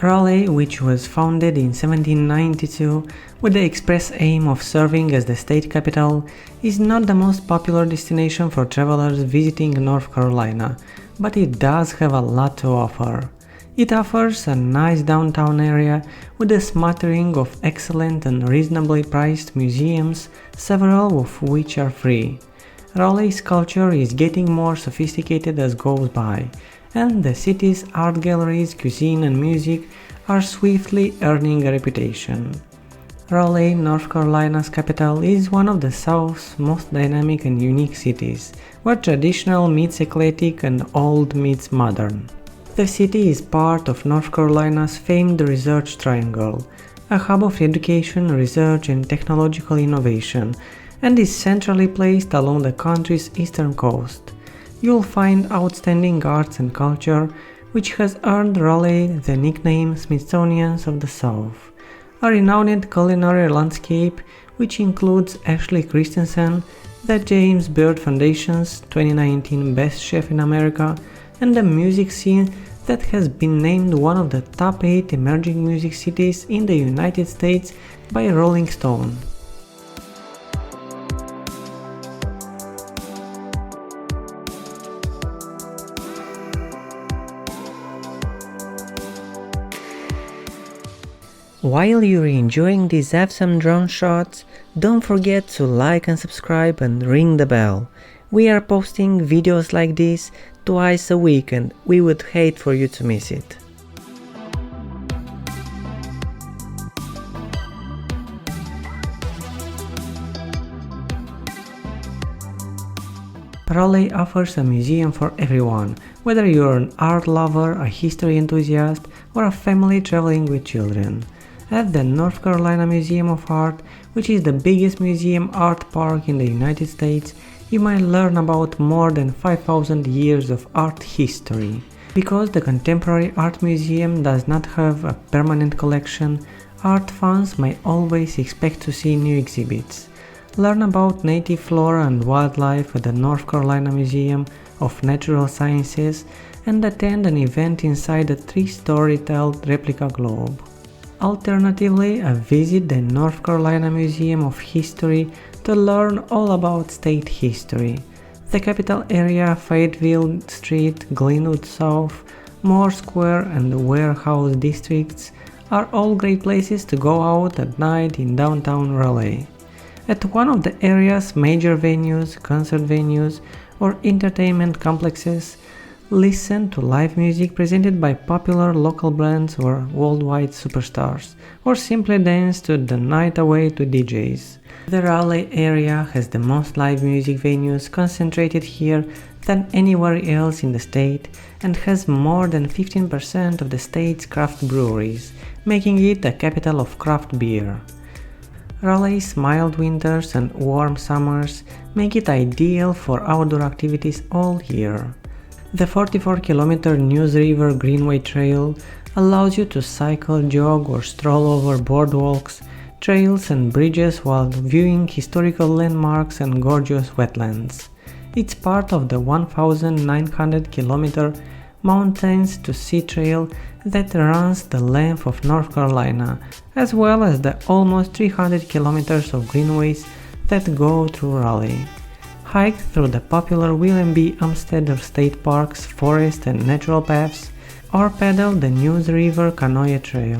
Raleigh, which was founded in 1792 with the express aim of serving as the state capital, is not the most popular destination for travelers visiting North Carolina, but it does have a lot to offer. It offers a nice downtown area with a smattering of excellent and reasonably priced museums, several of which are free. Raleigh's culture is getting more sophisticated as goes by, and the city's art galleries, cuisine and music are swiftly earning a reputation. Raleigh, North Carolina's capital, is one of the South's most dynamic and unique cities, where traditional meets eclectic and old meets modern. The city is part of North Carolina's famed Research Triangle, a hub of education, research and technological innovation, and is centrally placed along the country's eastern coast. You'll find outstanding arts and culture, which has earned Raleigh the nickname Smithsonian of the South. A renowned culinary landscape, which includes Ashley Christensen, the James Beard Foundation's 2019 Best Chef in America, and a music scene that has been named one of the top 8 emerging music cities in the United States by Rolling Stone. While you're enjoying these awesome drone shots, don't forget to like and subscribe and ring the bell. We are posting videos like this twice a week and we would hate for you to miss it. Raleigh offers a museum for everyone, whether you're an art lover, a history enthusiast, or a family traveling with children. At the North Carolina Museum of Art, which is the biggest museum art park in the United States, you might learn about more than 5,000 years of art history. Because the Contemporary Art Museum does not have a permanent collection, art fans may always expect to see new exhibits. Learn about native flora and wildlife at the North Carolina Museum of Natural Sciences and attend an event inside a 3-story tiled replica globe. Alternatively, visit the North Carolina Museum of History to learn all about state history. The capital area, Fayetteville Street, Glenwood South, Moore Square and Warehouse districts are all great places to go out at night in downtown Raleigh. At one of the area's major venues, concert venues, or entertainment complexes, listen to live music presented by popular local bands or worldwide superstars, or simply dance to the night away to DJs. The Raleigh area has the most live music venues concentrated here than anywhere else in the state and has more than 15% of the state's craft breweries, making it the capital of craft beer. Raleigh's mild winters and warm summers make it ideal for outdoor activities all year. The 44-kilometer News River Greenway Trail allows you to cycle, jog or stroll over boardwalks, trails and bridges while viewing historical landmarks and gorgeous wetlands. It's part of the 1,900-kilometer Mountains to Sea Trail that runs the length of North Carolina, as well as the almost 300 kilometers of greenways that go through Raleigh. Hike through the popular William B. Umstead State Park's forest and natural paths, or pedal the News River Canoe Trail.